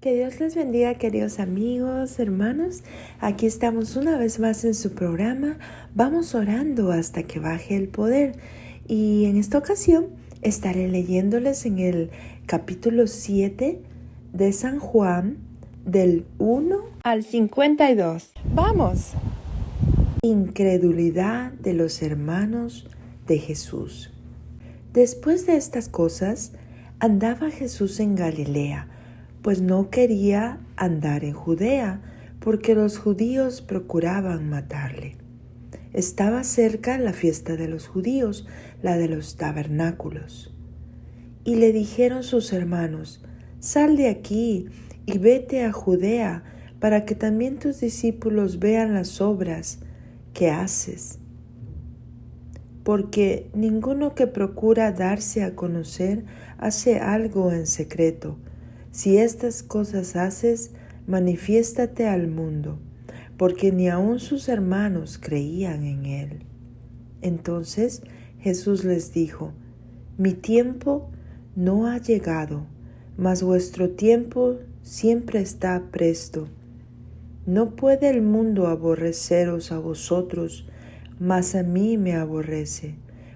Que Dios les bendiga, queridos amigos, hermanos. Aquí estamos una vez más en su programa. Vamos orando hasta que baje el poder. Y en esta ocasión estaré leyéndoles en el capítulo 7 de San Juan, del 1 al 52. ¡Vamos! Incredulidad de los hermanos de Jesús. Después de estas cosas, andaba Jesús en Galilea, pues no quería andar en Judea, porque los judíos procuraban matarle. Estaba cerca la fiesta de los judíos, la de los tabernáculos. Y le dijeron sus hermanos: «Sal de aquí y vete a Judea, para que también tus discípulos vean las obras que haces. Porque ninguno que procura darse a conocer hace algo en secreto. Si estas cosas haces, manifiéstate al mundo», porque ni aun sus hermanos creían en él. Entonces Jesús les dijo: «Mi tiempo no ha llegado, mas vuestro tiempo siempre está presto. No puede el mundo aborreceros a vosotros, mas a mí me aborrece,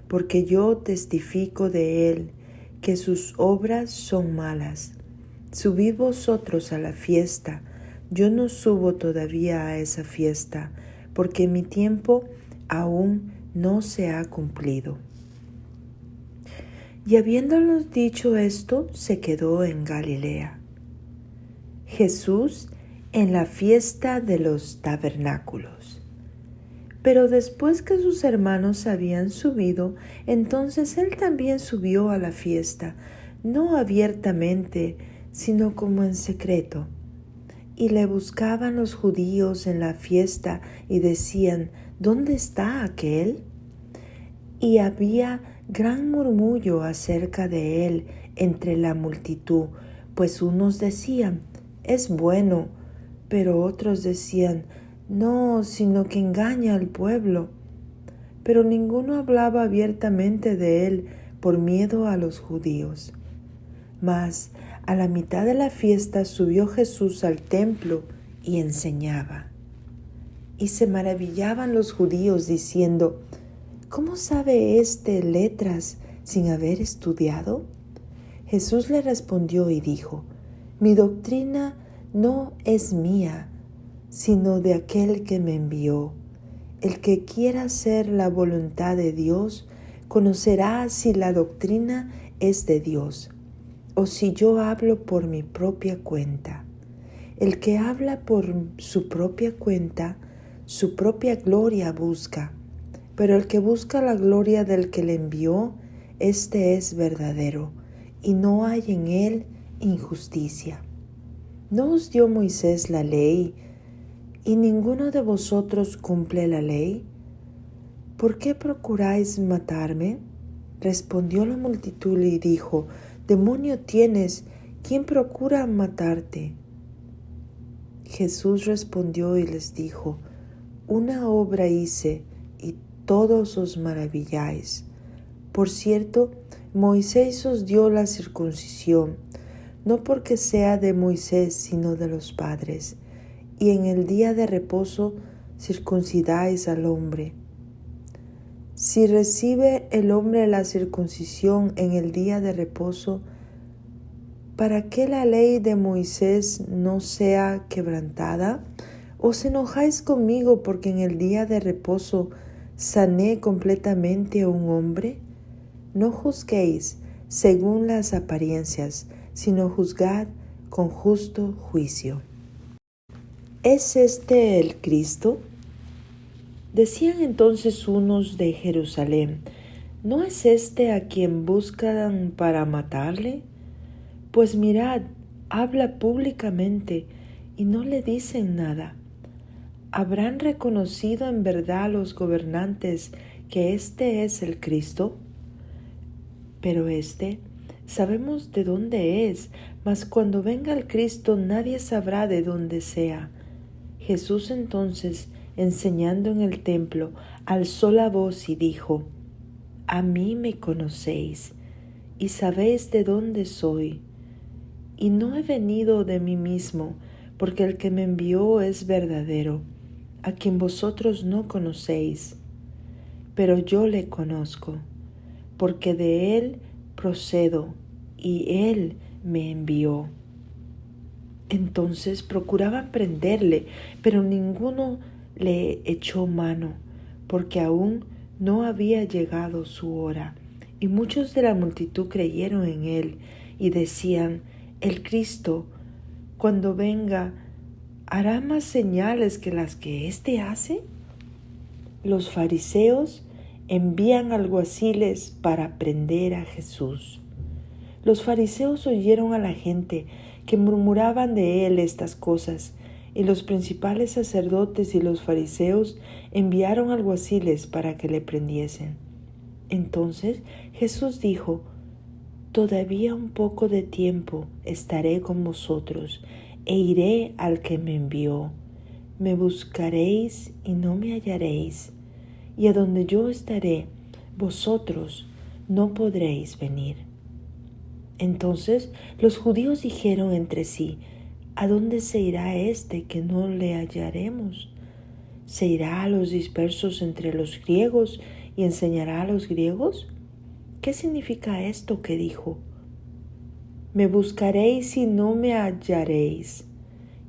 porque yo testifico de él que sus obras son malas. Subid vosotros a la fiesta, yo no subo todavía a esa fiesta, porque mi tiempo aún no se ha cumplido». Y habiéndolos dicho esto, se quedó en Galilea. Jesús en la fiesta de los tabernáculos. Pero después que sus hermanos habían subido, entonces él también subió a la fiesta, no abiertamente, sino como en secreto. Y le buscaban los judíos en la fiesta y decían: «¿Dónde está aquel?». Y había gran murmullo acerca de él entre la multitud, pues unos decían: «Es bueno», pero otros decían: «No, sino que engaña al pueblo». Pero ninguno hablaba abiertamente de él por miedo a los judíos. Mas a la mitad de la fiesta subió Jesús al templo y enseñaba. Y se maravillaban los judíos diciendo: «¿Cómo sabe éste letras sin haber estudiado?». Jesús le respondió y dijo: «Mi doctrina no es mía, sino de aquel que me envió. El que quiera hacer la voluntad de Dios conocerá si la doctrina es de Dios, o si yo hablo por mi propia cuenta. El que habla por su propia cuenta, su propia gloria busca, pero el que busca la gloria del que le envió, éste es verdadero, y no hay en él injusticia. ¿No os dio Moisés la ley, y ninguno de vosotros cumple la ley? ¿Por qué procuráis matarme?». Respondió la multitud y dijo: «Demonio tienes, ¿quién procura matarte?». Jesús respondió y les dijo: «Una obra hice, y todos os maravilláis. Por cierto, Moisés os dio la circuncisión, no porque sea de Moisés, sino de los padres, y en el día de reposo circuncidáis al hombre. Si recibe el hombre la circuncisión en el día de reposo, ¿para qué la ley de Moisés no sea quebrantada? ¿Os enojáis conmigo porque en el día de reposo sané completamente a un hombre? No juzguéis según las apariencias, sino juzgad con justo juicio». ¿Es este el Cristo? Decían entonces unos de Jerusalén: ¿no es este a quien buscan para matarle? Pues mirad, habla públicamente y no le dicen nada. ¿Habrán reconocido en verdad los gobernantes que este es el Cristo? Pero sabemos de dónde es, mas cuando venga el Cristo nadie sabrá de dónde sea. Jesús entonces, enseñando en el templo, alzó la voz y dijo: «A mí me conocéis, y sabéis de dónde soy, y no he venido de mí mismo, porque el que me envió es verdadero, a quien vosotros no conocéis, pero yo le conozco, porque de él procedo, y él me envió. Entonces procuraban prenderle, pero ninguno le echó mano, porque aún no había llegado su hora. Y muchos de la multitud creyeron en él y decían: el Cristo, cuando venga, ¿hará más señales que las que éste hace? Los fariseos envían alguaciles para prender a Jesús. Los fariseos oyeron a la gente que murmuraban de él estas cosas, y los principales sacerdotes y los fariseos enviaron alguaciles para que le prendiesen. Entonces Jesús dijo: todavía un poco de tiempo estaré con vosotros, e iré al que me envió. Me buscaréis y no me hallaréis, y a donde yo estaré, vosotros no podréis venir. Entonces los judíos dijeron entre sí: ¿a dónde se irá este que no le hallaremos? ¿Se irá a los dispersos entre los griegos y enseñará a los griegos? ¿Qué significa esto que dijo? Me buscaréis y no me hallaréis,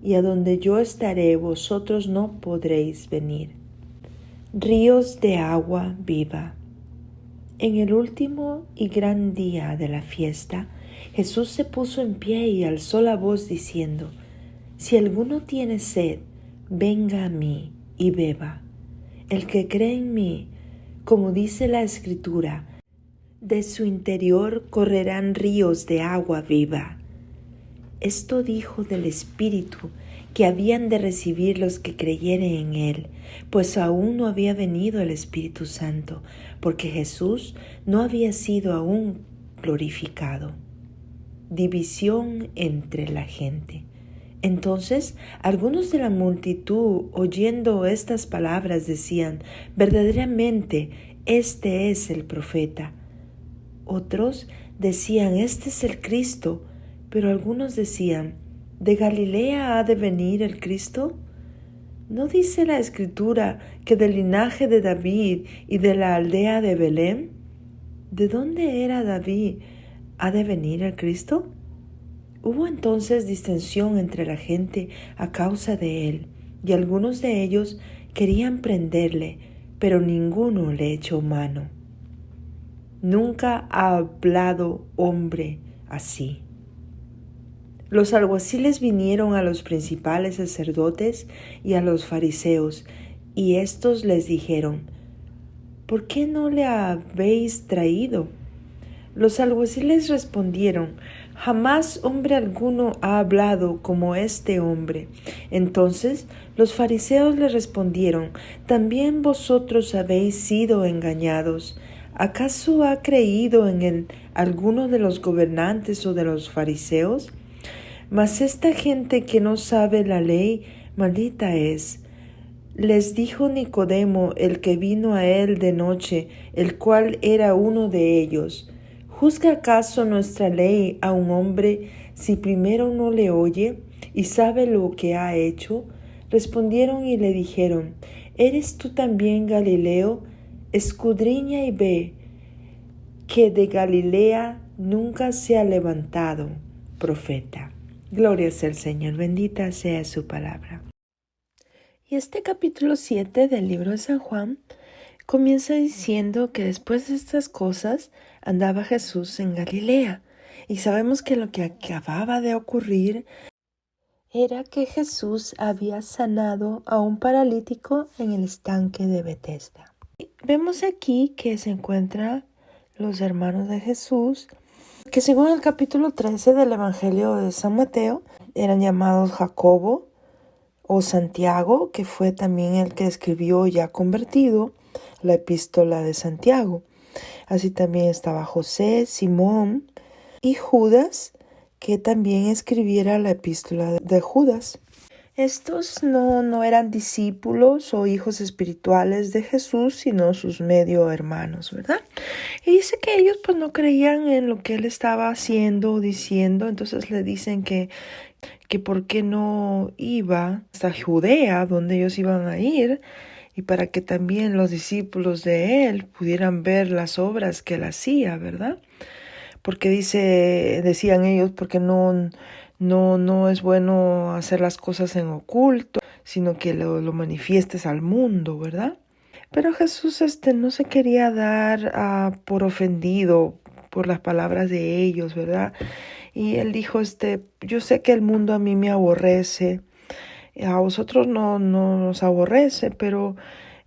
y a donde yo estaré vosotros no podréis venir. Ríos de agua viva. En el último y gran día de la fiesta, Jesús se puso en pie y alzó la voz diciendo: si alguno tiene sed, venga a mí y beba. El que cree en mí, como dice la Escritura, de su interior correrán ríos de agua viva. Esto dijo del Espíritu que habían de recibir los que creyeren en él, pues aún no había venido el Espíritu Santo, porque Jesús no había sido aún glorificado. División entre la gente. Entonces algunos de la multitud, oyendo estas palabras, decían: verdaderamente este es el profeta. Otros decían: este es el Cristo. Pero algunos decían: ¿de Galilea ha de venir el Cristo? ¿No dice la Escritura que del linaje de David y de la aldea de Belén? ¿De dónde era David? ¿Ha de venir el Cristo? Hubo entonces distensión entre la gente a causa de él, y algunos de ellos querían prenderle, pero ninguno le echó mano. Nunca ha hablado hombre así. Los alguaciles vinieron a los principales sacerdotes y a los fariseos, y éstos les dijeron: ¿por qué no le habéis traído? Los alguaciles respondieron: jamás hombre alguno ha hablado como este hombre. Entonces los fariseos le respondieron: ¿también vosotros habéis sido engañados? ¿Acaso ha creído en él alguno de los gobernantes o de los fariseos? Mas esta gente que no sabe la ley, maldita es. Les dijo Nicodemo, el que vino a él de noche, el cual era uno de ellos: ¿juzga acaso nuestra ley a un hombre si primero no le oye y sabe lo que ha hecho? Respondieron y le dijeron: ¿eres tú también Galileo? Escudriña y ve, que de Galilea nunca se ha levantado profeta. Gloria sea al Señor, bendita sea su palabra. Y este capítulo 7 del libro de San Juan comienza diciendo que después de estas cosas andaba Jesús en Galilea. Y sabemos que lo que acababa de ocurrir era que Jesús había sanado a un paralítico en el estanque de Betesda. Vemos aquí que se encuentran los hermanos de Jesús, que según el capítulo 13 del Evangelio de San Mateo, eran llamados Jacobo o Santiago, que fue también el que escribió, ya convertido, la epístola de Santiago. Así también estaba José, Simón y Judas, que también escribiera la epístola de Judas. Estos no eran discípulos o hijos espirituales de Jesús, sino sus medio hermanos, ¿verdad? Y dice que ellos pues no creían en lo que él estaba haciendo o diciendo, entonces le dicen que por qué no iba hasta Judea, donde ellos iban a ir, y para que también los discípulos de él pudieran ver las obras que él hacía, ¿verdad? Porque decían ellos, porque no es bueno hacer las cosas en oculto, sino que lo manifiestes al mundo, ¿verdad? Pero Jesús no se quería dar por ofendido por las palabras de ellos, ¿verdad? Y él dijo, yo sé que el mundo a mí me aborrece, a vosotros no nos aborrece, pero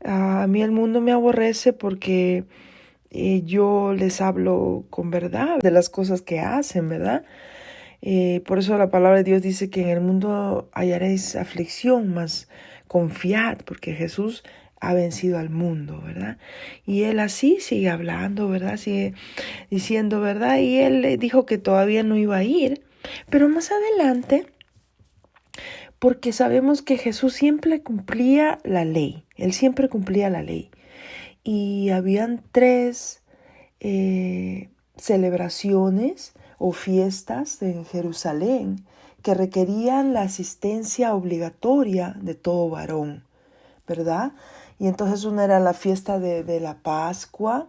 a mí el mundo me aborrece porque yo les hablo con verdad de las cosas que hacen, ¿verdad? Por eso la palabra de Dios dice que en el mundo hallaréis aflicción, mas confiad, porque Jesús ha vencido al mundo, ¿verdad? Y él así sigue hablando, ¿verdad? Sigue diciendo, ¿verdad? Y él dijo que todavía no iba a ir, pero más adelante, porque sabemos que Jesús siempre cumplía la ley, él siempre cumplía la ley. Y habían 3 celebraciones o fiestas en Jerusalén que requerían la asistencia obligatoria de todo varón, ¿verdad? Y entonces una era la fiesta de la Pascua,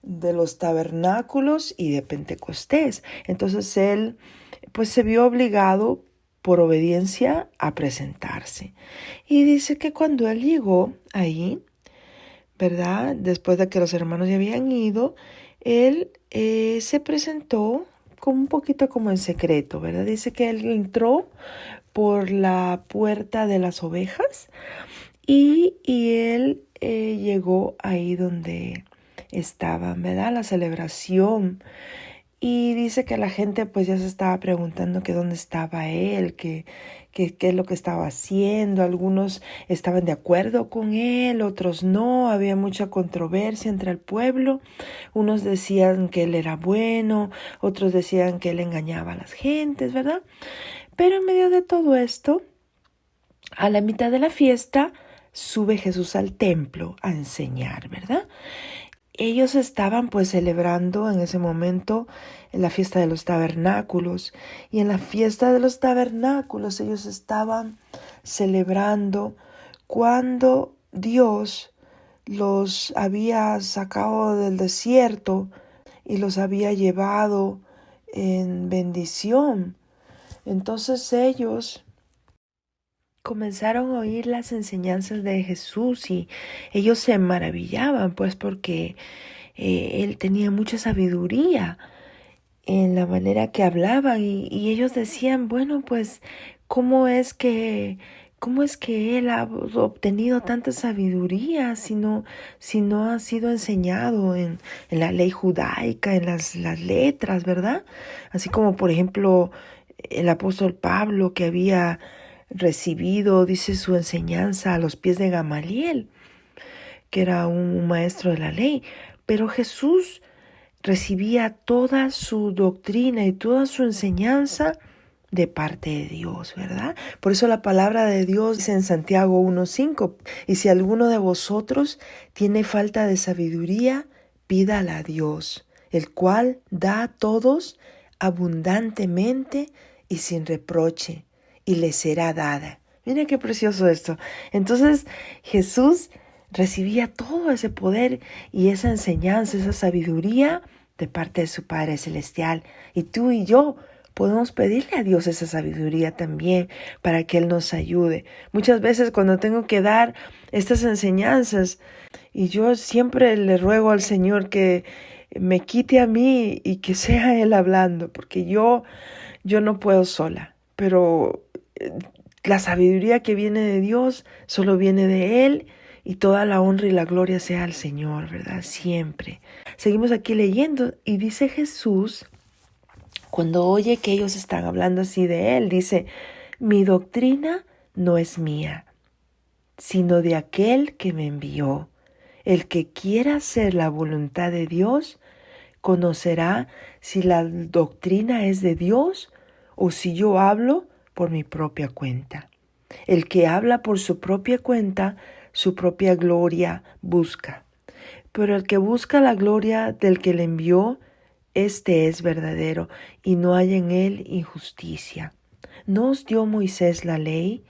de los tabernáculos y de Pentecostés. Entonces él pues se vio obligado por obediencia a presentarse. Y dice que cuando él llegó ahí, ¿verdad? Después de que los hermanos ya habían ido, él se presentó como un poquito como en secreto, ¿verdad? Dice que él entró por la puerta de las ovejas y él llegó ahí donde estaban, ¿verdad? La celebración. Y dice que la gente pues ya se estaba preguntando que dónde estaba él, qué es lo que estaba haciendo. Algunos estaban de acuerdo con él, otros no. Había mucha controversia entre el pueblo. Unos decían que él era bueno, otros decían que él engañaba a las gentes, ¿verdad? Pero en medio de todo esto, a la mitad de la fiesta, sube Jesús al templo a enseñar, ¿verdad? Ellos estaban pues celebrando en ese momento la fiesta de los tabernáculos, y en la fiesta de los tabernáculos ellos estaban celebrando cuando Dios los había sacado del desierto y los había llevado en bendición. Entonces ellos comenzaron a oír las enseñanzas de Jesús y ellos se maravillaban pues porque él tenía mucha sabiduría en la manera que hablaba, y ellos decían, bueno, pues, ¿cómo es que él ha obtenido tanta sabiduría si no ha sido enseñado en la ley judaica, en las letras, ¿verdad? Así como, por ejemplo, el apóstol Pablo, que había recibido, dice, su enseñanza a los pies de Gamaliel, que era un maestro de la ley. Pero Jesús recibía toda su doctrina y toda su enseñanza de parte de Dios, ¿verdad? Por eso la palabra de Dios dice en Santiago 1:5, y si alguno de vosotros tiene falta de sabiduría, pídala a Dios, el cual da a todos abundantemente y sin reproche, y le será dada. Mira qué precioso esto. Entonces Jesús recibía todo ese poder y esa enseñanza, esa sabiduría de parte de su Padre Celestial. Y tú y yo podemos pedirle a Dios esa sabiduría también para que Él nos ayude. Muchas veces cuando tengo que dar estas enseñanzas, y yo siempre le ruego al Señor que me quite a mí y que sea Él hablando, porque yo no puedo sola. Pero la sabiduría que viene de Dios solo viene de Él, y toda la honra y la gloria sea al Señor, ¿verdad? Siempre. Seguimos aquí leyendo y dice Jesús, cuando oye que ellos están hablando así de Él, dice, mi doctrina no es mía, sino de aquel que me envió. El que quiera hacer la voluntad de Dios, conocerá si la doctrina es de Dios o si yo hablo por mi propia cuenta. El que habla por su propia cuenta, su propia gloria busca. Pero el que busca la gloria del que le envió, este es verdadero, y no hay en él injusticia. ¿No os dio Moisés la ley?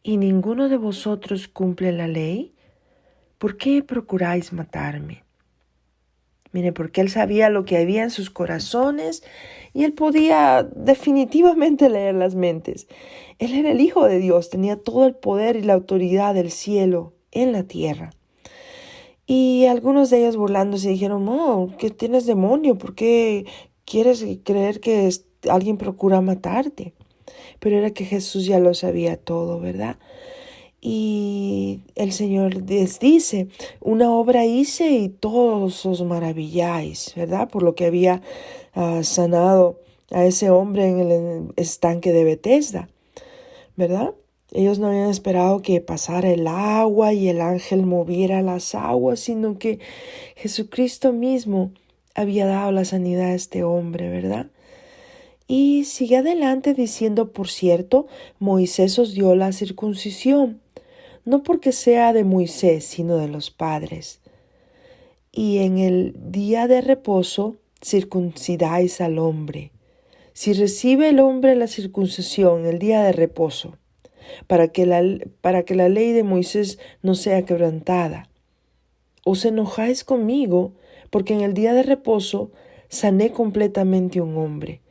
¿Y ninguno de vosotros cumple la ley? ¿Por qué procuráis matarme? Mire, porque él sabía lo que había en sus corazones y él podía definitivamente leer las mentes. Él era el Hijo de Dios, tenía todo el poder y la autoridad del cielo en la tierra. Y algunos de ellos burlándose dijeron, no, que tienes demonio, ¿por qué quieres creer que alguien procura matarte? Pero era que Jesús ya lo sabía todo, ¿verdad? Y el Señor les dice, una obra hice y todos os maravilláis, ¿verdad? Por lo que había sanado a ese hombre en el estanque de Betesda, ¿verdad? Ellos no habían esperado que pasara el agua y el ángel moviera las aguas, sino que Jesucristo mismo había dado la sanidad a este hombre, ¿verdad? Y sigue adelante diciendo, por cierto, Moisés os dio la circuncisión, no porque sea de Moisés, sino de los padres. Y en el día de reposo circuncidáis al hombre. Si recibe el hombre la circuncisión el día de reposo, para que la ley de Moisés no sea quebrantada. Os enojáis conmigo, porque en el día de reposo sané completamente un hombre.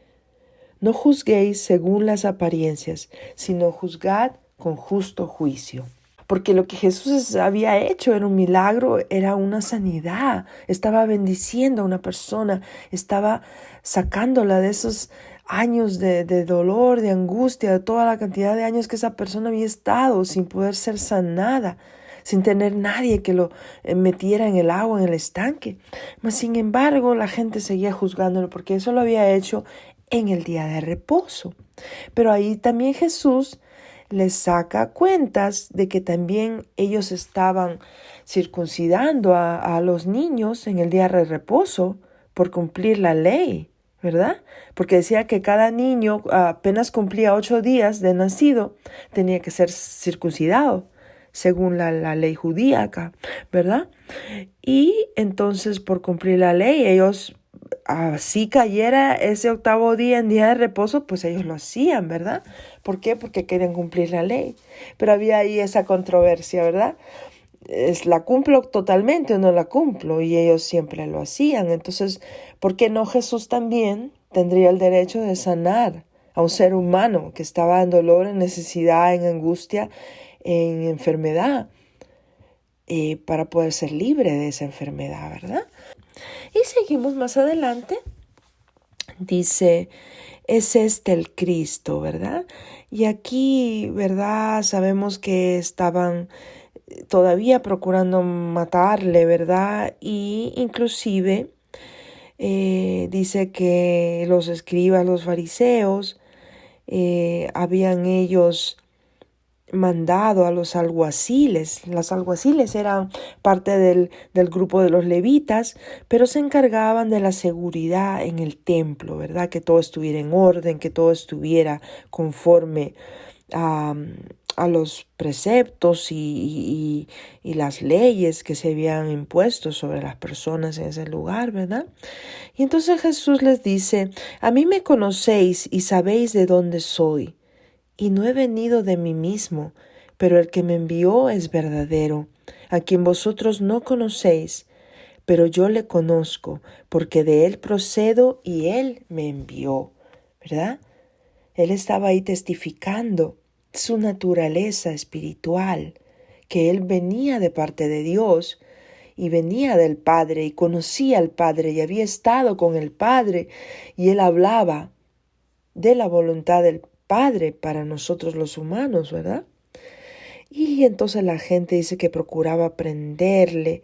No juzguéis según las apariencias, sino juzgad con justo juicio. Porque lo que Jesús había hecho era un milagro, era una sanidad. Estaba bendiciendo a una persona, estaba sacándola de esos años de dolor, de angustia, de toda la cantidad de años que esa persona había estado sin poder ser sanada, sin tener nadie que lo metiera en el agua, en el estanque. Mas sin embargo, la gente seguía juzgándolo porque eso lo había hecho en el día de reposo. Pero ahí también Jesús les saca cuentas de que también ellos estaban circuncidando a los niños en el día de reposo por cumplir la ley, ¿verdad? Porque decía que cada niño apenas cumplía 8 días de nacido, tenía que ser circuncidado, según la ley judíaca, ¿verdad? Y entonces por cumplir la ley, ellos, así cayera ese 8º día en día de reposo, pues ellos lo hacían, ¿verdad? ¿Por qué? Porque querían cumplir la ley. Pero había ahí esa controversia, ¿verdad? ¿La cumplo totalmente o no la cumplo? Y ellos siempre lo hacían. Entonces, ¿por qué no Jesús también tendría el derecho de sanar a un ser humano que estaba en dolor, en necesidad, en angustia, en enfermedad, para poder ser libre de esa enfermedad, ¿verdad? Y seguimos más adelante. Dice, es este el Cristo, ¿verdad? Y aquí, ¿verdad? Sabemos que estaban todavía procurando matarle, ¿verdad? Y inclusive dice que los escribas, los fariseos, habían ellos mandado a los alguaciles. Los alguaciles eran parte del grupo de los levitas, pero se encargaban de la seguridad en el templo, ¿verdad? Que todo estuviera en orden, que todo estuviera conforme a los preceptos y las leyes que se habían impuesto sobre las personas en ese lugar, ¿verdad? Y entonces Jesús les dice, a mí me conocéis y sabéis de dónde soy. Y no he venido de mí mismo, pero el que me envió es verdadero, a quien vosotros no conocéis, pero yo le conozco, porque de él procedo y él me envió, ¿verdad? Él estaba ahí testificando su naturaleza espiritual, que él venía de parte de Dios y venía del Padre y conocía al Padre y había estado con el Padre y él hablaba de la voluntad del Padre para nosotros los humanos, ¿verdad? Y entonces la gente dice que procuraba prenderle,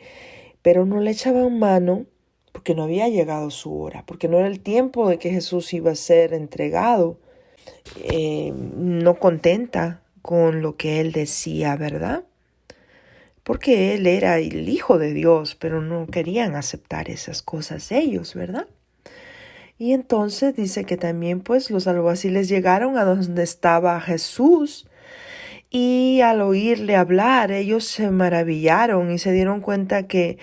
pero no le echaban mano porque no había llegado su hora, porque no era el tiempo de que Jesús iba a ser entregado. No contenta con lo que él decía, ¿verdad? Porque él era el Hijo de Dios, pero no querían aceptar esas cosas ellos, ¿verdad? Y entonces dice que también pues los alguaciles llegaron a donde estaba Jesús Y al oírle hablar, ellos se maravillaron y se dieron cuenta que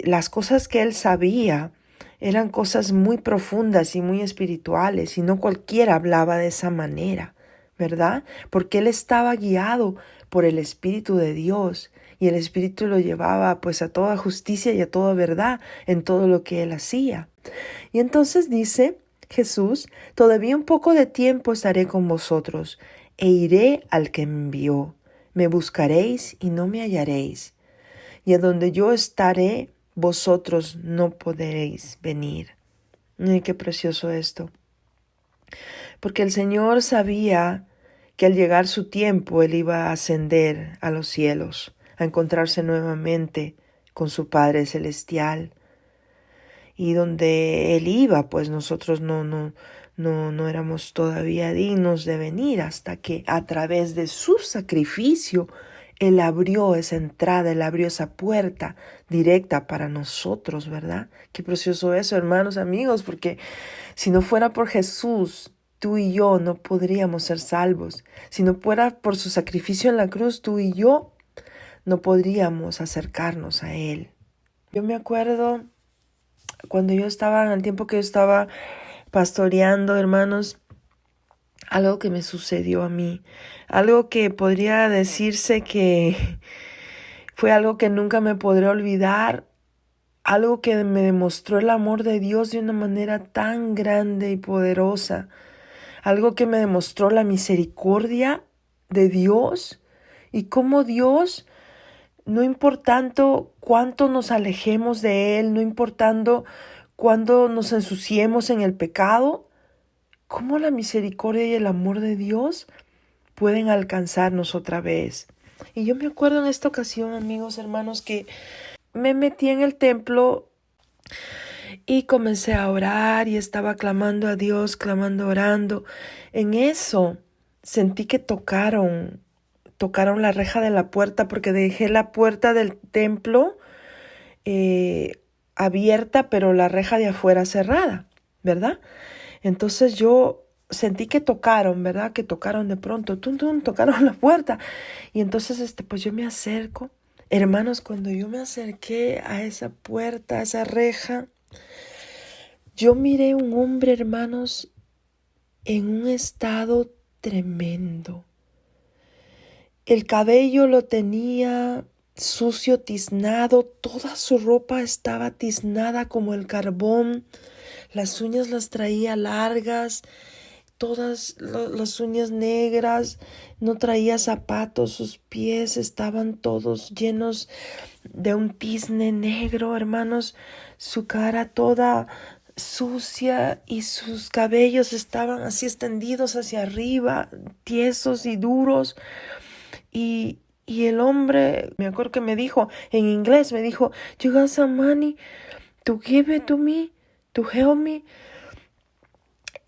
las cosas que él sabía eran cosas muy profundas y muy espirituales, y no cualquiera hablaba de esa manera, ¿verdad? Porque él estaba guiado por el Espíritu de Dios, y el Espíritu lo llevaba pues a toda justicia y a toda verdad en todo lo que él hacía. Y entonces dice Jesús: todavía un poco de tiempo estaré con vosotros, e iré al que me envió. Me buscaréis y no me hallaréis, y a donde yo estaré, vosotros no podréis venir. Ay, qué precioso esto. Porque el Señor sabía que al llegar su tiempo, Él iba a ascender a los cielos, a encontrarse nuevamente con su Padre Celestial. Y donde Él iba, pues nosotros no éramos todavía dignos de venir, hasta que a través de su sacrificio Él abrió esa entrada, Él abrió esa puerta directa para nosotros, ¿verdad? Qué precioso eso, hermanos, amigos, porque si no fuera por Jesús, tú y yo no podríamos ser salvos. Si no fuera por su sacrificio en la cruz, tú y yo no podríamos acercarnos a Él. Yo me acuerdo cuando yo estaba, en el tiempo que yo estaba pastoreando, hermanos, algo que me sucedió a mí, algo que podría decirse que fue algo que nunca me podré olvidar, algo que me demostró el amor de Dios de una manera tan grande y poderosa, algo que me demostró la misericordia de Dios y cómo Dios, no importando cuánto nos alejemos de Él, no importando cuándo nos ensuciemos en el pecado, cómo la misericordia y el amor de Dios pueden alcanzarnos otra vez. Y yo me acuerdo en esta ocasión, amigos, hermanos, que me metí en el templo y comencé a orar y estaba clamando a Dios, clamando, orando. En eso sentí que tocaron la reja de la puerta, porque dejé la puerta del templo abierta, pero la reja de afuera cerrada, ¿verdad? Entonces yo sentí que tocaron, ¿verdad? Que tocaron de pronto, tum, tum, tocaron la puerta. Y entonces, pues yo me acerco. Hermanos, cuando yo me acerqué a esa puerta, a esa reja, yo miré un hombre, hermanos, en un estado tremendo. El cabello lo tenía sucio, tiznado, toda su ropa estaba tiznada como el carbón, las uñas las traía largas, todas las uñas negras, no traía zapatos, sus pies estaban todos llenos de un tizne negro, hermanos, su cara toda sucia y sus cabellos estaban así extendidos hacia arriba, tiesos y duros. Y el hombre, me acuerdo que me dijo, en inglés, me dijo: "You got some money to give it to me, to help me."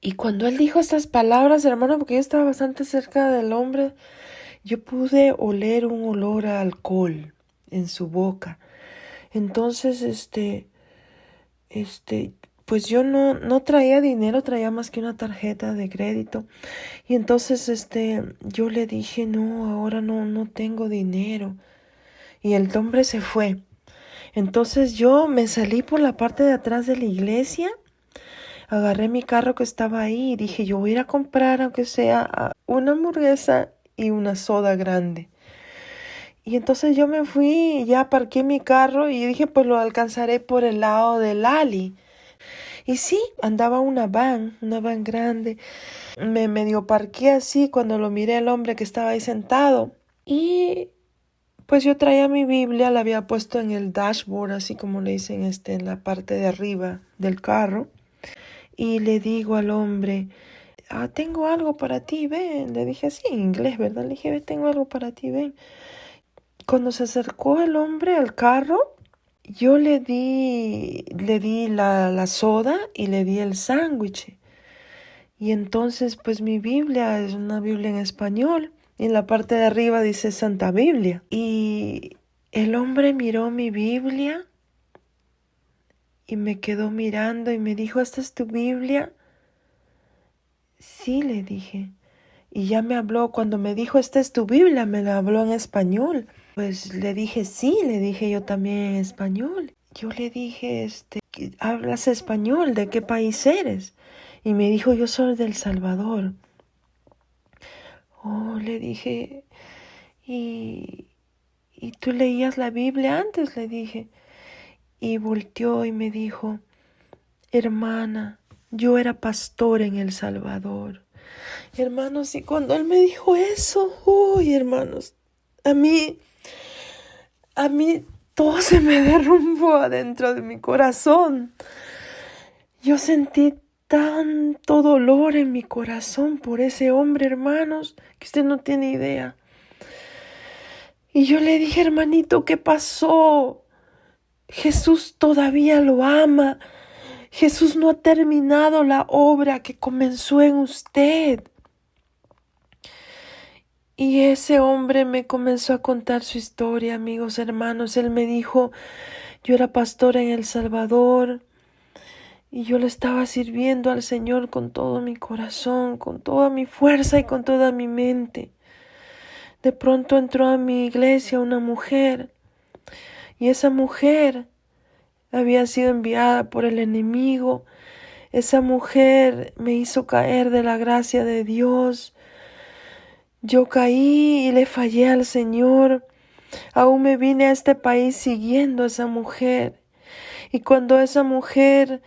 Y cuando él dijo estas palabras, hermano, porque yo estaba bastante cerca del hombre, yo pude oler un olor a alcohol en su boca. Entonces, pues yo no traía dinero, traía más que una tarjeta de crédito. Y entonces, yo le dije: "No, ahora no tengo dinero." Y el hombre se fue. Entonces yo me salí por la parte de atrás de la iglesia, agarré mi carro que estaba ahí y dije: yo voy a ir a comprar, aunque sea una hamburguesa y una soda grande. Y entonces yo me fui, ya aparqué mi carro y dije: pues lo alcanzaré por el lado del alley. Y sí, andaba una van grande. Me medio parqué así cuando lo miré al hombre que estaba ahí sentado. Y pues yo traía mi Biblia, la había puesto en el dashboard, así como le dicen en la parte de arriba del carro. Y le digo al hombre: tengo algo para ti, ven. Le dije así en inglés, ¿verdad? Le dije: tengo algo para ti, ven. Cuando se acercó el hombre al carro, yo le di la soda y le di el sándwich. Y entonces, pues mi Biblia es una Biblia en español. Y en la parte de arriba dice Santa Biblia. Y el hombre miró mi Biblia y me quedó mirando y me dijo: ¿esta es tu Biblia? Sí, le dije. Y ya me habló, cuando me dijo, esta es tu Biblia, me la habló en español. Pues le dije, sí, le dije yo también en español. Yo le dije, ¿hablas español? ¿De qué país eres? Y me dijo, yo soy de El Salvador. Oh, le dije, ¿y tú leías la Biblia antes? Le dije. Y volteó y me dijo, hermana, yo era pastor en El Salvador. Hermanos, y cuando él me dijo eso, uy, hermanos, a mí todo se me derrumbó adentro de mi corazón. Yo sentí tanto dolor en mi corazón por ese hombre, hermanos, que usted no tiene idea. Y yo le dije, hermanito, ¿qué pasó? Jesús todavía lo ama. Jesús no ha terminado la obra que comenzó en usted. Y ese hombre me comenzó a contar su historia, amigos, hermanos. Él me dijo, yo era pastor en El Salvador y yo le estaba sirviendo al Señor con todo mi corazón, con toda mi fuerza y con toda mi mente. De pronto entró a mi iglesia una mujer y esa mujer había sido enviada por el enemigo. Esa mujer me hizo caer de la gracia de Dios. Yo caí y le fallé al Señor. Aún me vine a este país siguiendo a esa mujer. Y cuando esa mujer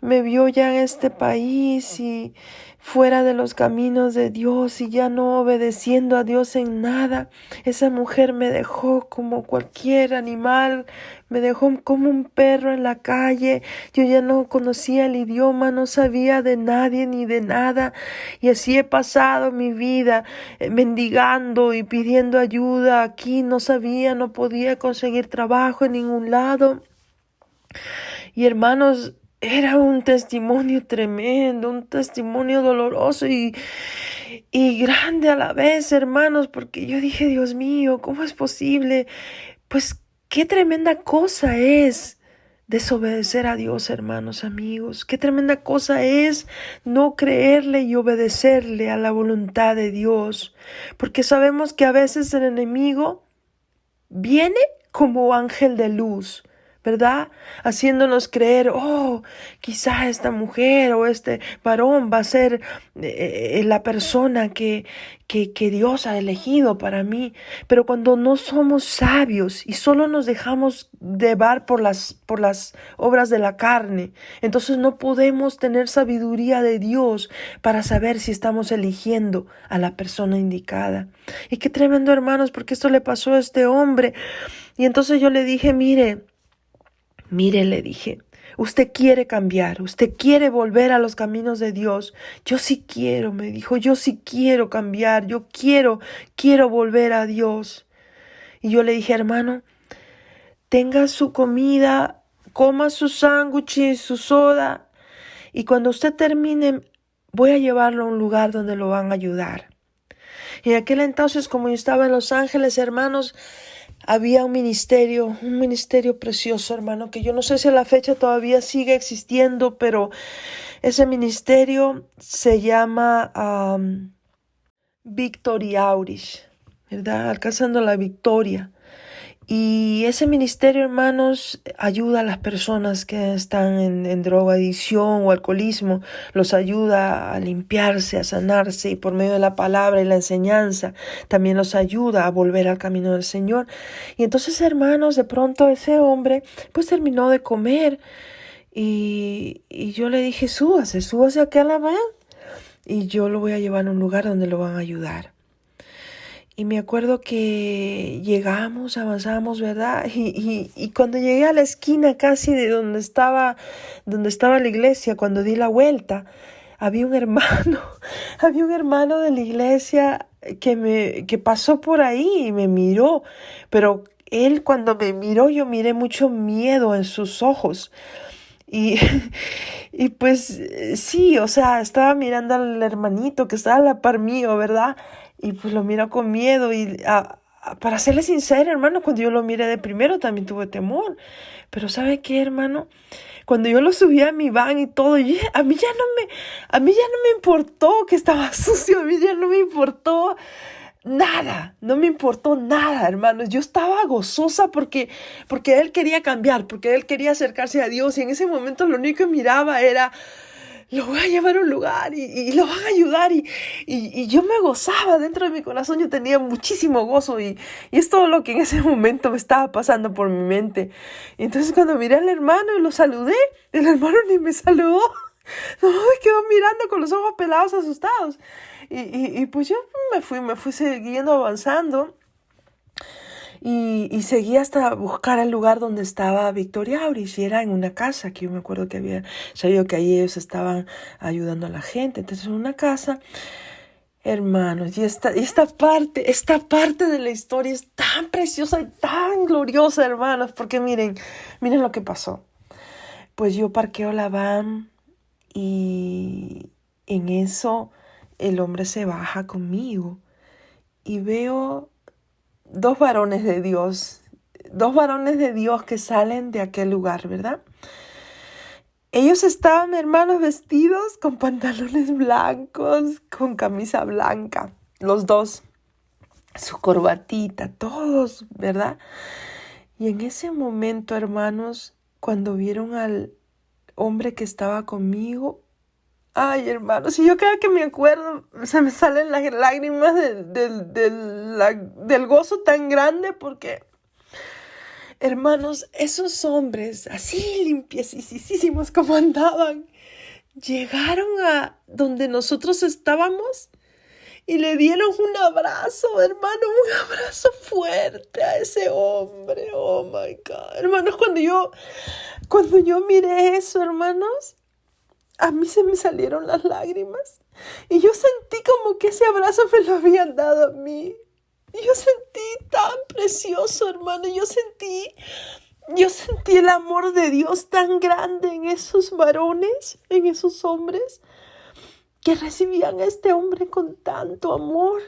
me vio ya en este país y fuera de los caminos de Dios y ya no obedeciendo a Dios en nada, esa mujer me dejó como cualquier animal, me dejó como un perro en la calle. Yo ya no conocía el idioma, no sabía de nadie ni de nada, y así he pasado mi vida mendigando y pidiendo ayuda. Aquí no sabía, no podía conseguir trabajo en ningún lado. Y hermanos, era un testimonio tremendo, un testimonio doloroso y grande a la vez, hermanos, porque yo dije, Dios mío, ¿cómo es posible? Pues qué tremenda cosa es desobedecer a Dios, hermanos, amigos. Qué tremenda cosa es no creerle y obedecerle a la voluntad de Dios, porque sabemos que a veces el enemigo viene como ángel de luz, ¿verdad? Haciéndonos creer, quizá esta mujer o este varón va a ser la persona que Dios ha elegido para mí. Pero cuando no somos sabios y solo nos dejamos llevar por las obras de la carne, entonces no podemos tener sabiduría de Dios para saber si estamos eligiendo a la persona indicada. Y qué tremendo, hermanos, porque esto le pasó a este hombre. Y entonces yo le dije, mire, le dije, usted quiere cambiar, usted quiere volver a los caminos de Dios. Yo sí quiero, me dijo, yo sí quiero cambiar, yo quiero volver a Dios. Y yo le dije, hermano, tenga su comida, coma su sándwich, su soda, y cuando usted termine, voy a llevarlo a un lugar donde lo van a ayudar. Y en aquel entonces, como yo estaba en Los Ángeles, hermanos, había un ministerio precioso, hermano, que yo no sé si a la fecha todavía sigue existiendo, pero ese ministerio se llama Victory Outreach, ¿verdad? Alcanzando la victoria. Y ese ministerio, hermanos, ayuda a las personas que están en drogadicción o alcoholismo, los ayuda a limpiarse, a sanarse, y por medio de la palabra y la enseñanza también los ayuda a volver al camino del Señor. Y entonces, hermanos, de pronto ese hombre pues terminó de comer y yo le dije, súbase aquí a la van y yo lo voy a llevar a un lugar donde lo van a ayudar. Y me acuerdo que llegamos, avanzamos, ¿verdad? Y cuando llegué a la esquina casi de donde estaba la iglesia, cuando di la vuelta, había un hermano de la iglesia que pasó por ahí y me miró. Pero él, cuando me miró, yo miré mucho miedo en sus ojos. Y, y pues sí, o sea, estaba mirando al hermanito que estaba a la par mío, ¿verdad? Y pues lo miró con miedo y para serle sincera, hermano, cuando yo lo miré de primero también tuve temor. Pero ¿sabe qué, hermano? Cuando yo lo subí a mi van y todo, a mí ya no me importó que estaba sucio, a mí ya no me importó nada, no me importó nada, hermanos. Yo estaba gozosa porque él quería cambiar, porque él quería acercarse a Dios. Y en ese momento lo único que miraba era, lo voy a llevar a un lugar y lo van a ayudar. Y yo me gozaba dentro de mi corazón, yo tenía muchísimo gozo y es todo lo que en ese momento me estaba pasando por mi mente. Y entonces cuando miré al hermano y lo saludé, el hermano ni me saludó. No, me quedó mirando con los ojos pelados, asustados. Y pues yo me fui siguiendo avanzando. Y seguí hasta buscar el lugar donde estaba Victoria Auris, y era en una casa que yo me acuerdo que había sabido que ahí ellos estaban ayudando a la gente. Entonces, en una casa, hermanos, y esta parte de la historia es tan preciosa y tan gloriosa, hermanos, porque miren lo que pasó. Pues yo parqueo la van y en eso el hombre se baja conmigo y veo dos varones de Dios que salen de aquel lugar, ¿verdad? Ellos estaban, hermanos, vestidos con pantalones blancos, con camisa blanca, los dos, su corbatita, todos, ¿verdad? Y en ese momento, hermanos, cuando vieron al hombre que estaba conmigo, ay, hermanos, si yo cada que me acuerdo, se me salen las lágrimas del gozo tan grande porque, hermanos, esos hombres así limpiecísimos como andaban, llegaron a donde nosotros estábamos y le dieron un abrazo, hermano, un abrazo fuerte a ese hombre. Oh my God, hermanos, cuando yo miré eso, hermanos, a mí se me salieron las lágrimas y yo sentí como que ese abrazo me lo habían dado a mí. Y yo sentí tan precioso, hermano. Yo sentí el amor de Dios tan grande en esos varones, en esos hombres, que recibían a este hombre con tanto amor,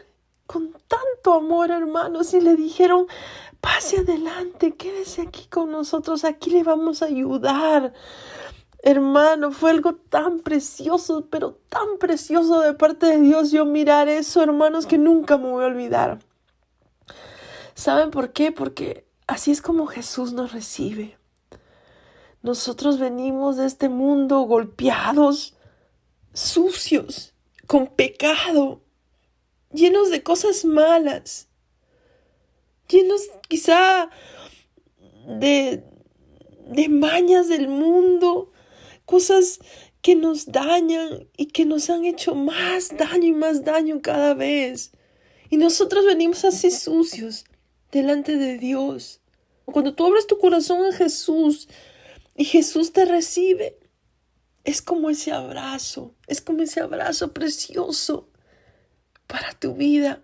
hermanos, y le dijeron, pase adelante, quédese aquí con nosotros, aquí le vamos a ayudar. Hermano, fue algo tan precioso, pero tan precioso de parte de Dios yo mirar eso, hermanos, que nunca me voy a olvidar. ¿Saben por qué? Porque así es como Jesús nos recibe. Nosotros venimos de este mundo golpeados, sucios, con pecado, llenos de cosas malas, llenos quizá de mañas del mundo, cosas que nos dañan y que nos han hecho más daño y más daño cada vez. Y nosotros venimos así sucios delante de Dios. Cuando tú abres tu corazón a Jesús y Jesús te recibe, es como ese abrazo precioso para tu vida.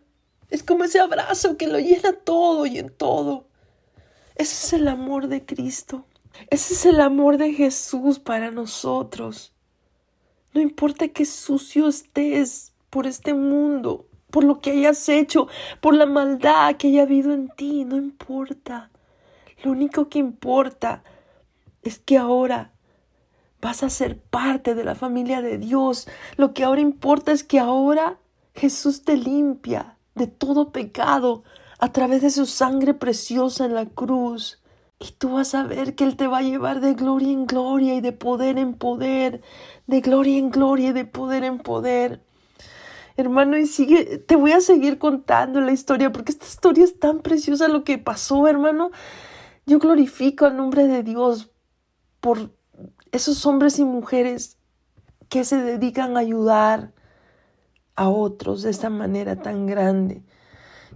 Es como ese abrazo que lo llena todo y en todo. Ese es el amor de Cristo. Ese es el amor de Jesús para nosotros. No importa qué sucio estés por este mundo, por lo que hayas hecho, por la maldad que haya habido en ti, no importa. Lo único que importa es que ahora vas a ser parte de la familia de Dios. Lo que ahora importa es que ahora Jesús te limpia de todo pecado a través de su sangre preciosa en la cruz. Y tú vas a ver que Él te va a llevar de gloria en gloria y de poder en poder, de gloria en gloria y de poder en poder. Hermano, te voy a seguir contando la historia, porque esta historia es tan preciosa lo que pasó, hermano. Yo glorifico el nombre de Dios por esos hombres y mujeres que se dedican a ayudar a otros de esta manera tan grande.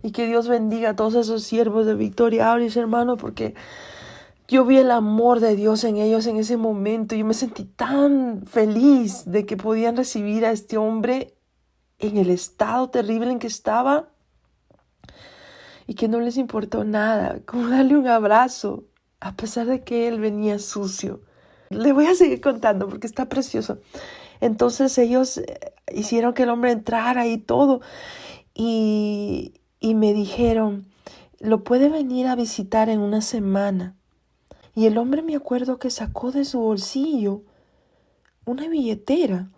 Y que Dios bendiga a todos esos siervos de Victoria Auris, hermano, porque yo vi el amor de Dios en ellos en ese momento. Yo me sentí tan feliz de que podían recibir a este hombre en el estado terrible en que estaba y que no les importó nada, como darle un abrazo a pesar de que él venía sucio. Le voy a seguir contando porque está precioso. Entonces ellos hicieron que el hombre entrara y todo y me dijeron, lo puede venir a visitar en una semana. Y el hombre, me acuerdo que sacó de su bolsillo una billetera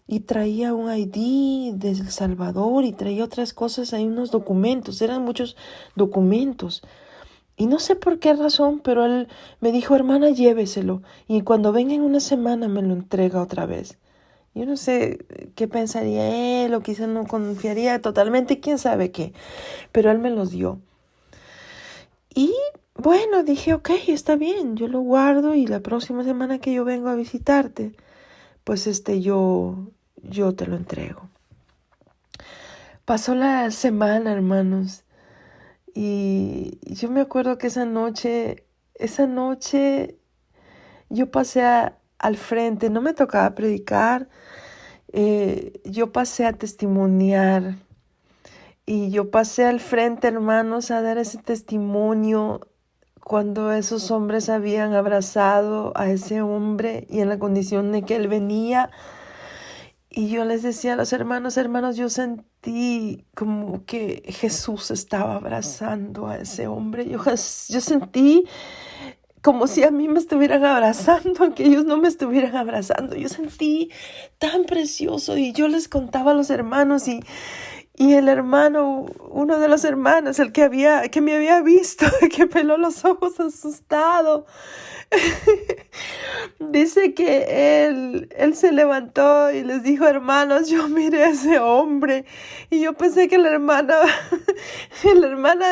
y traía un ID de El Salvador y traía otras cosas, hay unos documentos, eran muchos documentos. Y no sé por qué razón, pero él me dijo, hermana, lléveselo. Y cuando venga en una semana me lo entrega otra vez. Yo no sé qué pensaría él o quizás no confiaría totalmente, quién sabe qué. Pero él me los dio. Y bueno, dije, ok, está bien, yo lo guardo y la próxima semana que yo vengo a visitarte, pues yo te lo entrego. Pasó la semana, hermanos. Y yo me acuerdo que esa noche yo pasé al frente, no me tocaba predicar, yo pasé a testimoniar y yo pasé al frente, hermanos, a dar ese testimonio cuando esos hombres habían abrazado a ese hombre y en la condición de que él venía. Y yo les decía a los hermanos, yo sentí como que Jesús estaba abrazando a ese hombre. Yo sentí como si a mí me estuvieran abrazando, aunque ellos no me estuvieran abrazando. Yo sentí tan precioso y yo les contaba a los hermanos y el hermano, uno de los hermanos, el que me había visto, que peló los ojos asustado, dice que él se levantó y les dijo, hermanos, yo miré a ese hombre y yo pensé que la hermana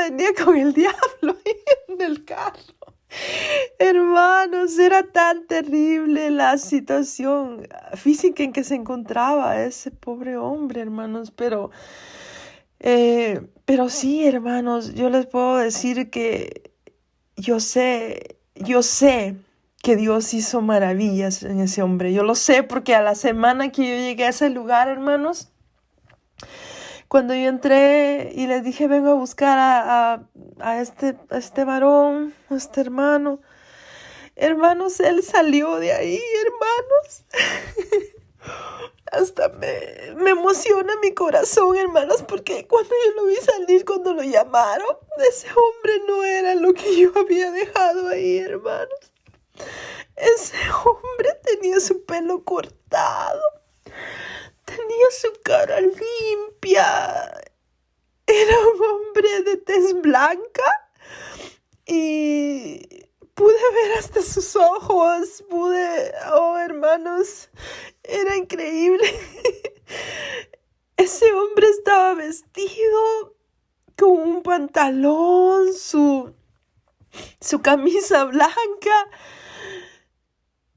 venía con el diablo en el carro. Hermanos, era tan terrible la situación física en que se encontraba ese pobre hombre, hermanos, pero sí, hermanos, yo les puedo decir que yo sé que Dios hizo maravillas en ese hombre. Yo lo sé porque a la semana que yo llegué a ese lugar, hermanos, cuando yo entré y les dije, vengo a buscar a este varón, a este hermano. Hermanos, él salió de ahí, hermanos. Hasta me emociona mi corazón, hermanos, porque cuando yo lo vi salir, cuando lo llamaron, ese hombre no era lo que yo había dejado ahí, hermanos. Ese hombre tenía su pelo cortado, tenía su cara limpia, era un hombre de tez blanca y pude ver hasta sus ojos, oh hermanos, era increíble. Ese hombre estaba vestido con un pantalón, su camisa blanca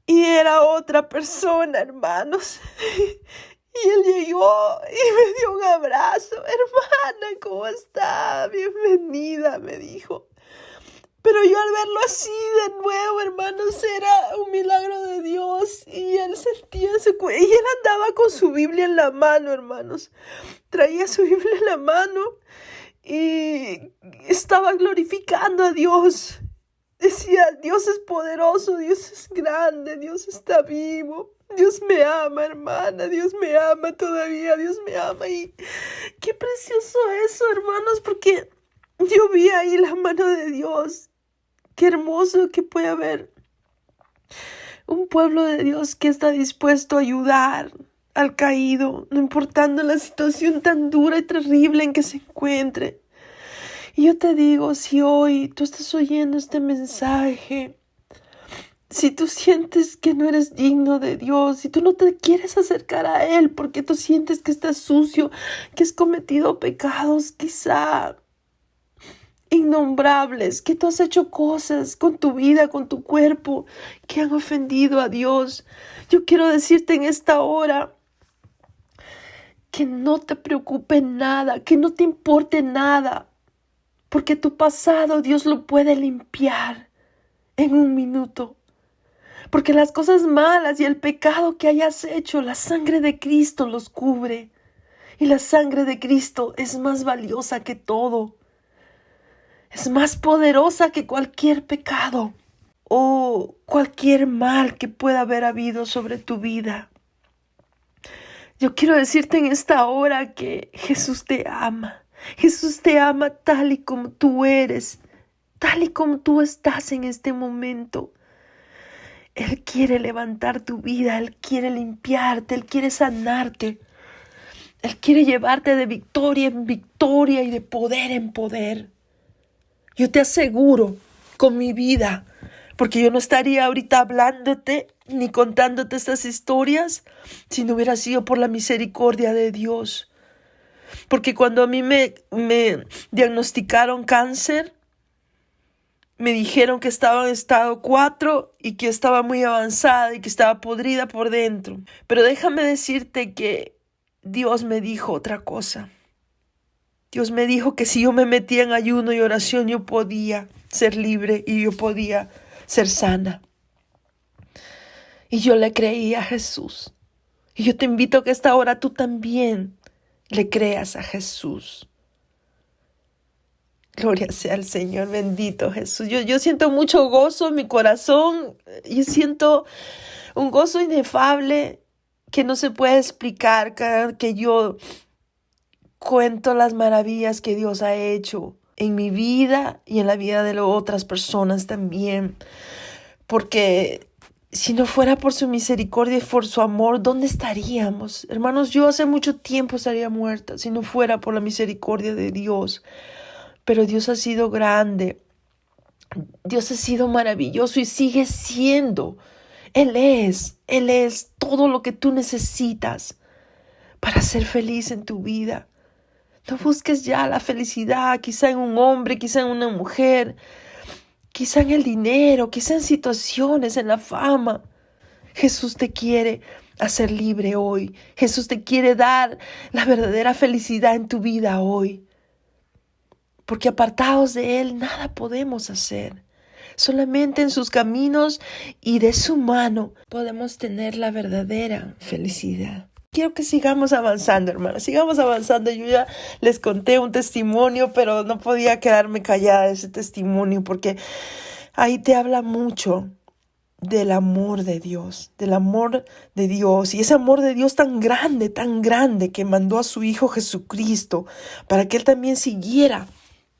y era otra persona, hermanos. Y él llegó y me dio un abrazo. Hermana, ¿cómo está? Bienvenida, me dijo. Pero yo al verlo así de nuevo, hermanos, era un milagro de Dios. Y él sentía y él andaba con su Biblia en la mano, hermanos. Traía su Biblia en la mano y estaba glorificando a Dios. Decía, Dios es poderoso, Dios es grande, Dios está vivo. Dios me ama, hermana, Dios me ama todavía, Dios me ama. Y qué precioso eso, hermanos, porque yo vi ahí la mano de Dios. Qué hermoso que puede haber un pueblo de Dios que está dispuesto a ayudar al caído, no importando la situación tan dura y terrible en que se encuentre. Y yo te digo, si hoy tú estás oyendo este mensaje, si tú sientes que no eres digno de Dios, si tú no te quieres acercar a Él porque tú sientes que estás sucio, que has cometido pecados quizá innombrables, que tú has hecho cosas con tu vida, con tu cuerpo, que han ofendido a Dios, yo quiero decirte en esta hora que no te preocupe nada, que no te importe nada, porque tu pasado Dios lo puede limpiar en un minuto. Porque las cosas malas y el pecado que hayas hecho, la sangre de Cristo los cubre. Y la sangre de Cristo es más valiosa que todo. Es más poderosa que cualquier pecado o cualquier mal que pueda haber habido sobre tu vida. Yo quiero decirte en esta hora que Jesús te ama. Jesús te ama tal y como tú eres, tal y como tú estás en este momento. Él quiere levantar tu vida, Él quiere limpiarte, Él quiere sanarte. Él quiere llevarte de victoria en victoria y de poder en poder. Yo te aseguro con mi vida, porque yo no estaría ahorita hablándote ni contándote estas historias si no hubiera sido por la misericordia de Dios. Porque cuando a mí me diagnosticaron cáncer, me dijeron que estaba en estado 4 y que estaba muy avanzada y que estaba podrida por dentro. Pero déjame decirte que Dios me dijo otra cosa. Dios me dijo que si yo me metía en ayuno y oración, yo podía ser libre y yo podía ser sana. Y yo le creí a Jesús. Y yo te invito a que esta hora tú también le creas a Jesús. Gloria sea al Señor, bendito Jesús. Yo siento mucho gozo en mi corazón. Yo siento un gozo inefable que no se puede explicar cada que yo cuento las maravillas que Dios ha hecho en mi vida y en la vida de otras personas también. Porque si no fuera por su misericordia y por su amor, ¿dónde estaríamos? Hermanos, yo hace mucho tiempo estaría muerta si no fuera por la misericordia de Dios. Pero Dios ha sido grande. Dios ha sido maravilloso y sigue siendo. Él es todo lo que tú necesitas para ser feliz en tu vida. No busques ya la felicidad, quizá en un hombre, quizá en una mujer, quizá en el dinero, quizá en situaciones, en la fama. Jesús te quiere hacer libre hoy. Jesús te quiere dar la verdadera felicidad en tu vida hoy. Porque apartados de Él nada podemos hacer. Solamente en sus caminos y de su mano podemos tener la verdadera felicidad. Quiero que sigamos avanzando, hermanos. Sigamos avanzando. Yo ya les conté un testimonio, pero no podía quedarme callada de ese testimonio porque ahí te habla mucho del amor de Dios, del amor de Dios. Y ese amor de Dios tan grande que mandó a su Hijo Jesucristo para que Él también siguiera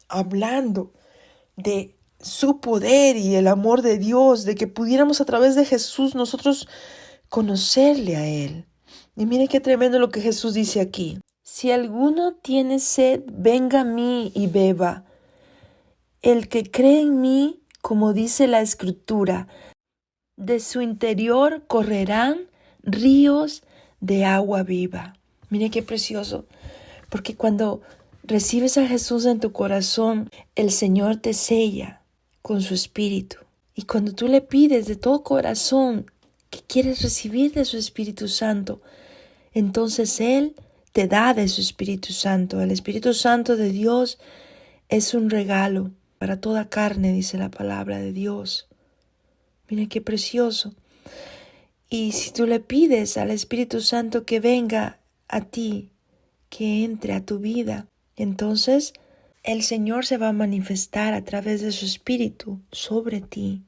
hablando de su poder y el amor de Dios, de que pudiéramos a través de Jesús nosotros conocerle a Él. Y mire qué tremendo lo que Jesús dice aquí. Si alguno tiene sed, venga a mí y beba. El que cree en mí, como dice la Escritura, de su interior correrán ríos de agua viva. Mire qué precioso, porque cuando recibes a Jesús en tu corazón, el Señor te sella con su Espíritu. Y cuando tú le pides de todo corazón que quieres recibir de su Espíritu Santo, entonces Él te da de su Espíritu Santo. El Espíritu Santo de Dios es un regalo para toda carne, dice la palabra de Dios. Mira qué precioso. Y si tú le pides al Espíritu Santo que venga a ti, que entre a tu vida, entonces el Señor se va a manifestar a través de su Espíritu sobre ti.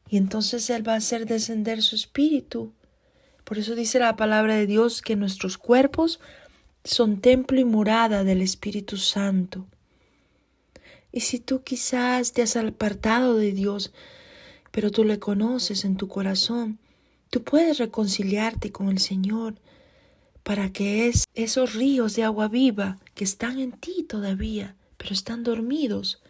Y entonces Él va a hacer descender su Espíritu. Por eso dice la palabra de Dios que nuestros cuerpos son templo y morada del Espíritu Santo. Y si tú quizás te has apartado de Dios, pero tú le conoces en tu corazón, tú puedes reconciliarte con el Señor para que esos ríos de agua viva que están en ti todavía, pero están dormidos,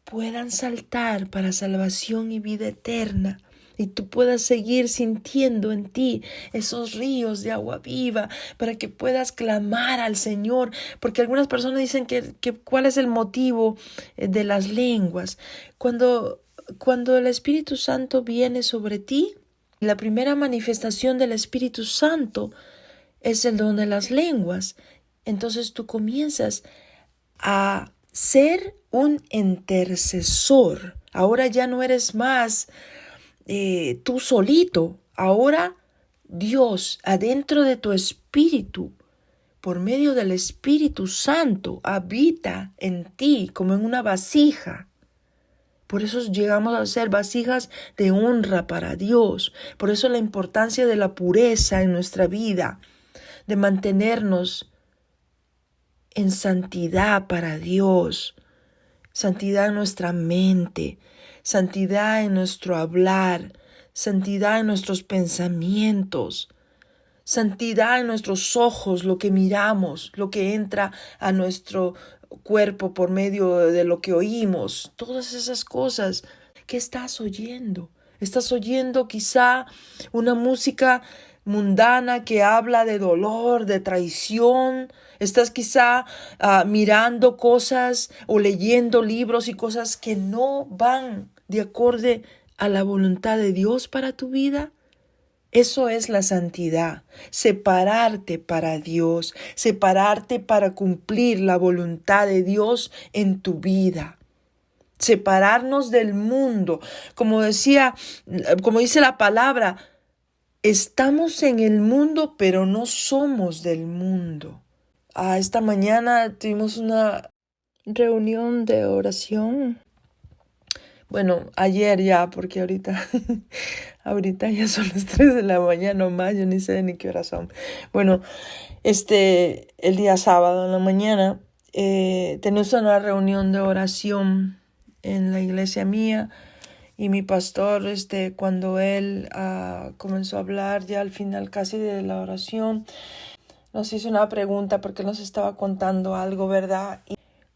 puedan saltar para salvación y vida eterna. Y tú puedas seguir sintiendo en ti esos ríos de agua viva para que puedas clamar al Señor. Porque algunas personas dicen que ¿cuál es el motivo de las lenguas? Cuando el Espíritu Santo viene sobre ti, la primera manifestación del Espíritu Santo es el don de las lenguas. Entonces tú comienzas a ser un intercesor. Ahora ya no eres más tú solito. Ahora Dios adentro de tu espíritu, por medio del Espíritu Santo, habita en ti como en una vasija. Por eso llegamos a ser vasijas de honra para Dios. Por eso la importancia de la pureza en nuestra vida, de mantenernos en santidad para Dios, santidad en nuestra mente, santidad en nuestro hablar, santidad en nuestros pensamientos, santidad en nuestros ojos, lo que miramos, lo que entra a nuestro cuerpo por medio de lo que oímos, todas esas cosas. ¿Qué estás oyendo? ¿Estás oyendo quizá una música mundana que habla de dolor, de traición? ¿Estás quizá mirando cosas o leyendo libros y cosas que no van de acorde a la voluntad de Dios para tu vida? Eso es la santidad, separarte para Dios, separarte para cumplir la voluntad de Dios en tu vida. Separarnos del mundo. Como dice la palabra, estamos en el mundo, pero no somos del mundo. Esta mañana tuvimos una reunión de oración. Bueno, ayer ya, porque ahorita ya son las 3 de la mañana o más, yo ni sé ni qué horas son. Bueno, el día sábado en la mañana, tenemos una reunión de oración en la iglesia mía, y mi pastor, cuando él comenzó a hablar ya al final casi de la oración, nos hizo una pregunta porque nos estaba contando algo, ¿verdad?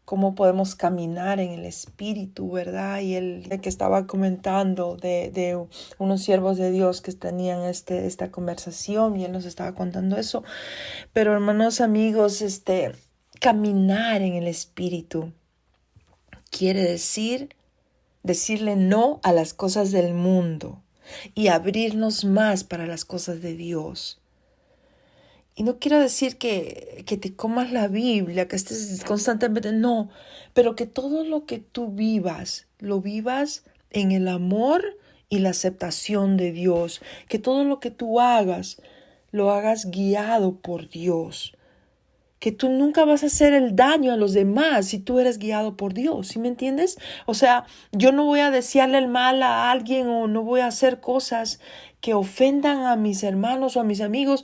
Cómo podemos caminar en el Espíritu, ¿verdad? Y él que estaba comentando de unos siervos de Dios que tenían esta conversación, y él nos estaba contando eso. Pero hermanos, amigos, caminar en el Espíritu quiere decirle no a las cosas del mundo y abrirnos más para las cosas de Dios. Y no quiero decir que te comas la Biblia, que estés constantemente, no, pero que todo lo que tú vivas, lo vivas en el amor y la aceptación de Dios. Que todo lo que tú hagas, lo hagas guiado por Dios. Que tú nunca vas a hacer el daño a los demás si tú eres guiado por Dios, ¿sí me entiendes? O sea, yo no voy a desearle el mal a alguien, o no voy a hacer cosas que ofendan a mis hermanos o a mis amigos,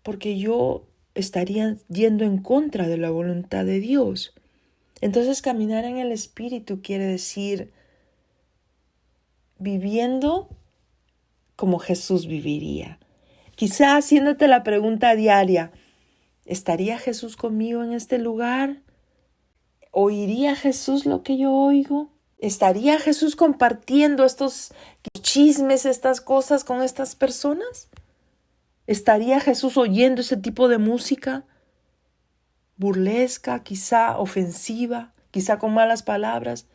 porque yo estaría yendo en contra de la voluntad de Dios. Entonces, caminar en el Espíritu quiere decir viviendo como Jesús viviría. Quizá haciéndote la pregunta diaria, ¿estaría Jesús conmigo en este lugar? ¿Oiría Jesús lo que yo oigo? ¿Estaría Jesús compartiendo estos chismes, estas cosas con estas personas? ¿Estaría Jesús oyendo ese tipo de música burlesca, quizá ofensiva, quizá con malas palabras?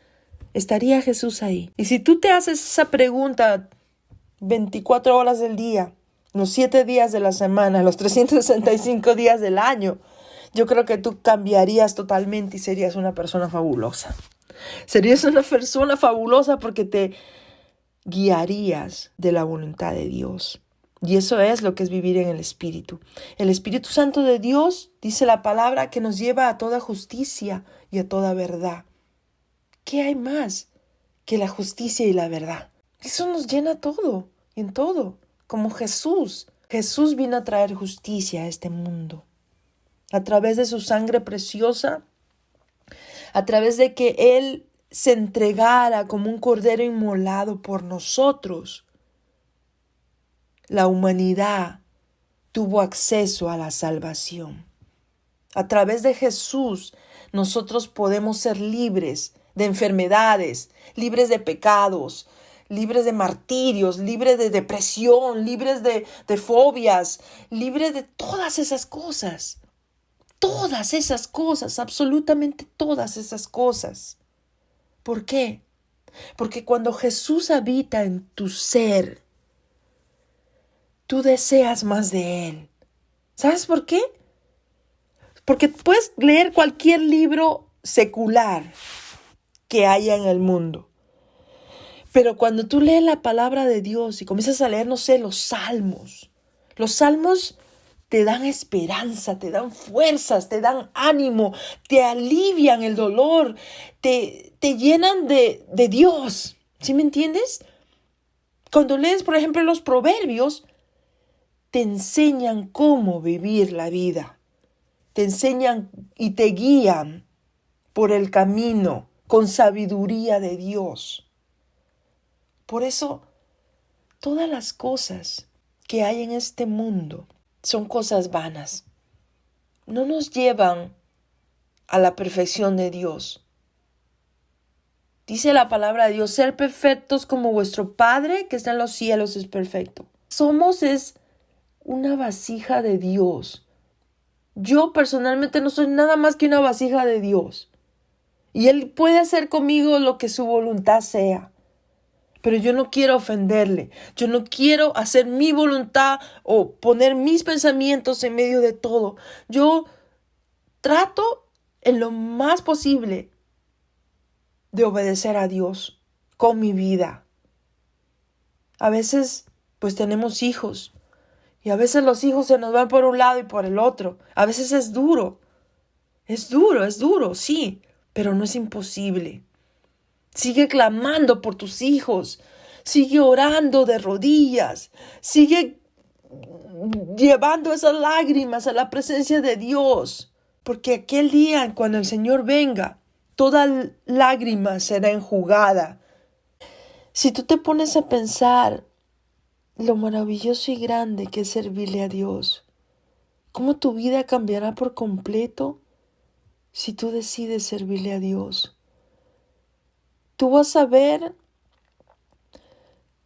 ¿Estaría Jesús ahí? Y si tú te haces esa pregunta 24 horas del día, los 7 días de la semana, los 365 días del año, yo creo que tú cambiarías totalmente y serías una persona fabulosa. Serías una persona fabulosa porque te guiarías de la voluntad de Dios. Y eso es lo que es vivir en el Espíritu. El Espíritu Santo de Dios, dice la palabra, que nos lleva a toda justicia y a toda verdad. ¿Qué hay más que la justicia y la verdad? Eso nos llena todo y en todo, como Jesús. Jesús vino a traer justicia a este mundo. A través de su sangre preciosa, a través de que Él se entregara como un cordero inmolado por nosotros, la humanidad tuvo acceso a la salvación. A través de Jesús, nosotros podemos ser libres de enfermedades, libres de pecados, libres de martirios, libres de depresión, libres de fobias, libres de todas esas cosas. Todas esas cosas, absolutamente todas esas cosas. ¿Por qué? Porque cuando Jesús habita en tu ser, tú deseas más de Él. ¿Sabes por qué? Porque puedes leer cualquier libro secular que haya en el mundo. Pero cuando tú lees la palabra de Dios y comienzas a leer, no sé, los salmos te dan esperanza, te dan fuerzas, te dan ánimo, te alivian el dolor, te llenan de Dios. ¿Sí me entiendes? Cuando lees, por ejemplo, los proverbios, te enseñan cómo vivir la vida. te enseñan y te guían por el camino con sabiduría de Dios. Por eso, todas las cosas que hay en este mundo son cosas vanas. No nos llevan a la perfección de Dios. Dice la palabra de Dios, ser perfectos como vuestro Padre que está en los cielos es perfecto. Es una vasija de Dios. Yo personalmente no soy nada más que una vasija de Dios. Y Él puede hacer conmigo lo que su voluntad sea. Pero yo no quiero ofenderle. Yo no quiero hacer mi voluntad o poner mis pensamientos en medio de todo. Yo trato en lo más posible de obedecer a Dios con mi vida. A veces, pues tenemos hijos. Y a veces los hijos se nos van por un lado y por el otro. A veces es duro. Es duro, sí. Pero no es imposible. Sigue clamando por tus hijos. Sigue orando de rodillas. Sigue llevando esas lágrimas a la presencia de Dios. Porque aquel día, cuando el Señor venga, toda lágrima será enjugada. Si tú te pones a pensar lo maravilloso y grande que es servirle a Dios, cómo tu vida cambiará por completo si tú decides servirle a Dios. Tú vas a ver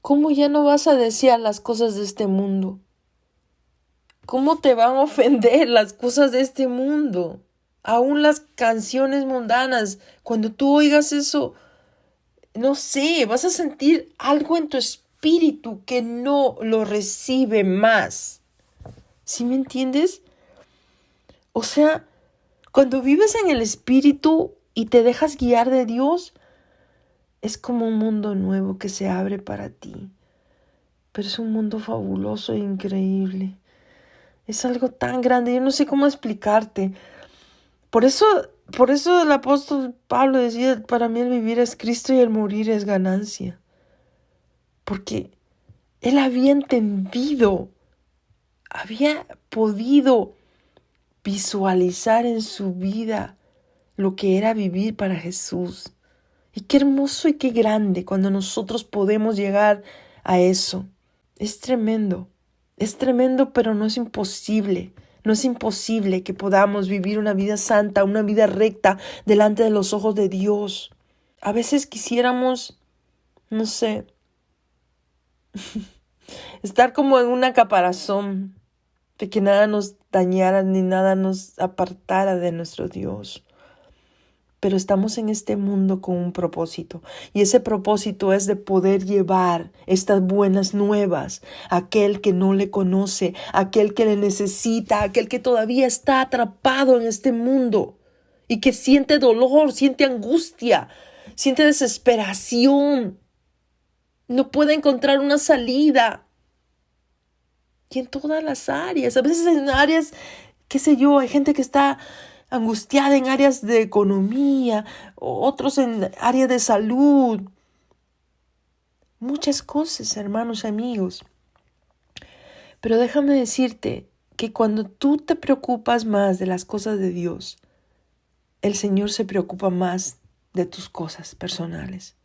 cómo ya no vas a desear las cosas de este mundo. Cómo te van a ofender las cosas de este mundo. Aún las canciones mundanas. Cuando tú oigas eso, no sé, vas a sentir algo en tu espíritu que no lo recibe más. ¿Sí me entiendes? O sea, cuando vives en el espíritu y te dejas guiar de Dios, es como un mundo nuevo que se abre para ti. Pero es un mundo fabuloso e increíble. Es algo tan grande, yo no sé cómo explicarte. Por eso el apóstol Pablo decía, para mí el vivir es Cristo y el morir es ganancia. Porque él había entendido, había podido visualizar en su vida lo que era vivir para Jesús. Y qué hermoso y qué grande cuando nosotros podemos llegar a eso. Es tremendo, pero no es imposible. No es imposible que podamos vivir una vida santa, una vida recta delante de los ojos de Dios. A veces quisiéramos, no sé, estar como en una caparazón, de que nada nos dañara ni nada nos apartara de nuestro Dios. Pero estamos en este mundo con un propósito. Y ese propósito es de poder llevar estas buenas nuevas a aquel que no le conoce, a aquel que le necesita, a aquel que todavía está atrapado en este mundo y que siente dolor, siente angustia, siente desesperación. No puede encontrar una salida. Y en todas las áreas, a veces en áreas, qué sé yo, hay gente que está angustiada en áreas de economía, otros en áreas de salud. Muchas cosas, hermanos, amigos. Pero déjame decirte que cuando tú te preocupas más de las cosas de Dios, el Señor se preocupa más de tus cosas personales.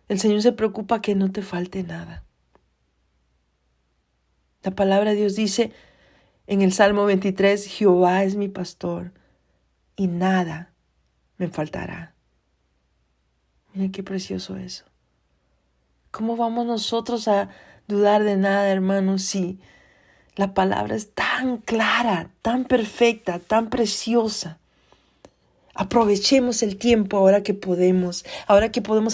El Señor se preocupa que no te falte nada. La palabra de Dios dice en el Salmo 23, Jehová es mi pastor y nada me faltará. Mira qué precioso eso. ¿Cómo vamos nosotros a dudar de nada, hermanos, si la palabra es tan clara, tan perfecta, tan preciosa? Aprovechemos el tiempo ahora que podemos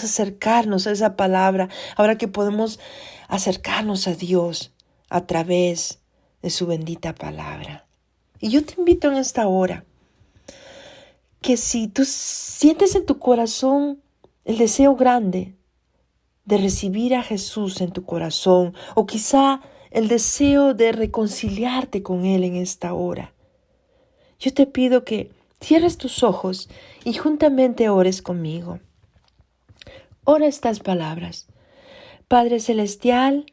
acercarnos a esa palabra, ahora que podemos acercarnos a Dios a través de su bendita palabra. Y yo te invito en esta hora que si tú sientes en tu corazón el deseo grande de recibir a Jesús en tu corazón, o quizá el deseo de reconciliarte con Él en esta hora, yo te pido que cierres tus ojos y juntamente ores conmigo. Ora estas palabras. Padre Celestial,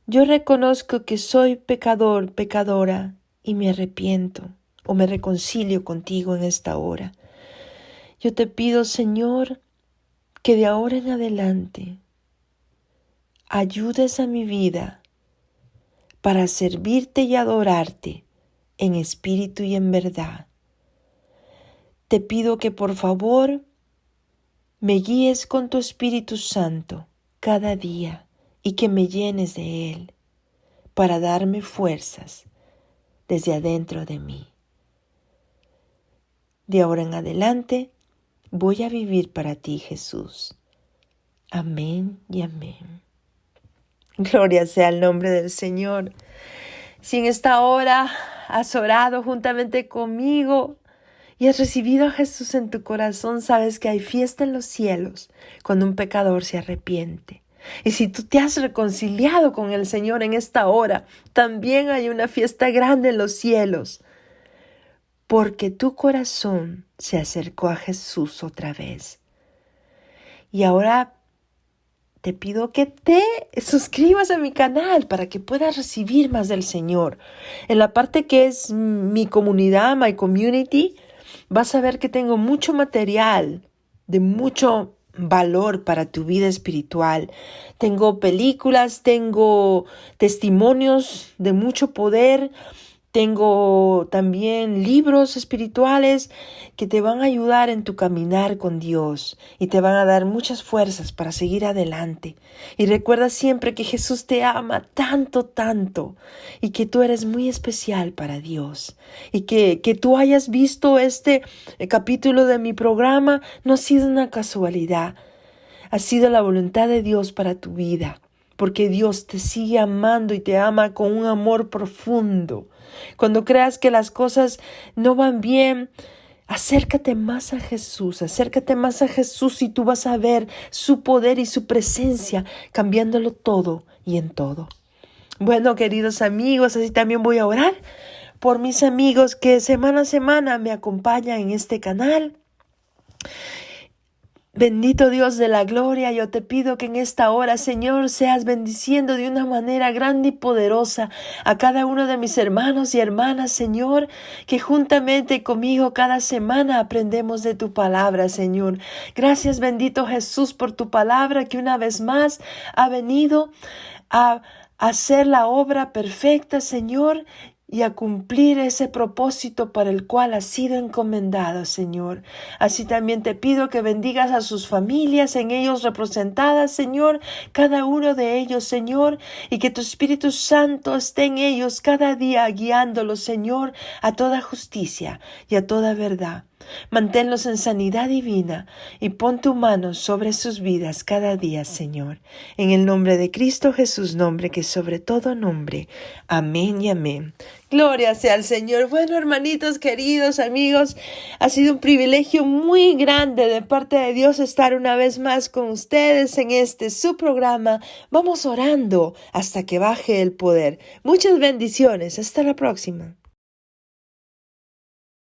yo reconozco que soy pecador, pecadora, y me arrepiento. o me reconcilio contigo en esta hora. Yo te pido, Señor, que de ahora en adelante ayudes a mi vida para servirte y adorarte en espíritu y en verdad. Te pido que por favor me guíes con tu Espíritu Santo cada día y que me llenes de Él para darme fuerzas desde adentro de mí. De ahora en adelante voy a vivir para ti, Jesús. Amén y amén. Gloria sea el nombre del Señor. Si en esta hora has orado juntamente conmigo y has recibido a Jesús en tu corazón, sabes que hay fiesta en los cielos cuando un pecador se arrepiente. Y si tú te has reconciliado con el Señor en esta hora, también hay una fiesta grande en los cielos, porque tu corazón se acercó a Jesús otra vez. Y ahora te pido que te suscribas a mi canal para que puedas recibir más del Señor. En la parte que es mi comunidad, my community, vas a ver que tengo mucho material de mucho valor para tu vida espiritual. Tengo películas, tengo testimonios de mucho poder. Tengo también libros espirituales que te van a ayudar en tu caminar con Dios y te van a dar muchas fuerzas para seguir adelante. Y recuerda siempre que Jesús te ama tanto, tanto y que tú eres muy especial para Dios. Y que tú hayas visto este capítulo de mi programa no ha sido una casualidad, ha sido la voluntad de Dios para tu vida. Porque Dios te sigue amando y te ama con un amor profundo. Cuando creas que las cosas no van bien, acércate más a Jesús y tú vas a ver su poder y su presencia cambiándolo todo y en todo. Bueno, queridos amigos, así también voy a orar por mis amigos que semana a semana me acompañan en este canal. Bendito Dios de la gloria, yo te pido que en esta hora, Señor, seas bendiciendo de una manera grande y poderosa a cada uno de mis hermanos y hermanas, Señor, que juntamente conmigo cada semana aprendemos de tu palabra, Señor. Gracias, bendito Jesús, por tu palabra que una vez más ha venido a hacer la obra perfecta, Señor, y a cumplir ese propósito para el cual ha sido encomendado, Señor. Así también te pido que bendigas a sus familias, en ellos representadas, Señor, cada uno de ellos, Señor, y que tu Espíritu Santo esté en ellos cada día guiándolos, Señor, a toda justicia y a toda verdad. Manténlos en sanidad divina y pon tu mano sobre sus vidas cada día, Señor. En el nombre de Cristo Jesús, nombre que sobre todo nombre. Amén y amén. Gloria sea al Señor. Bueno, hermanitos, queridos amigos, ha sido un privilegio muy grande de parte de Dios estar una vez más con ustedes en este su programa. Vamos orando hasta que baje el poder. Muchas bendiciones. Hasta la próxima.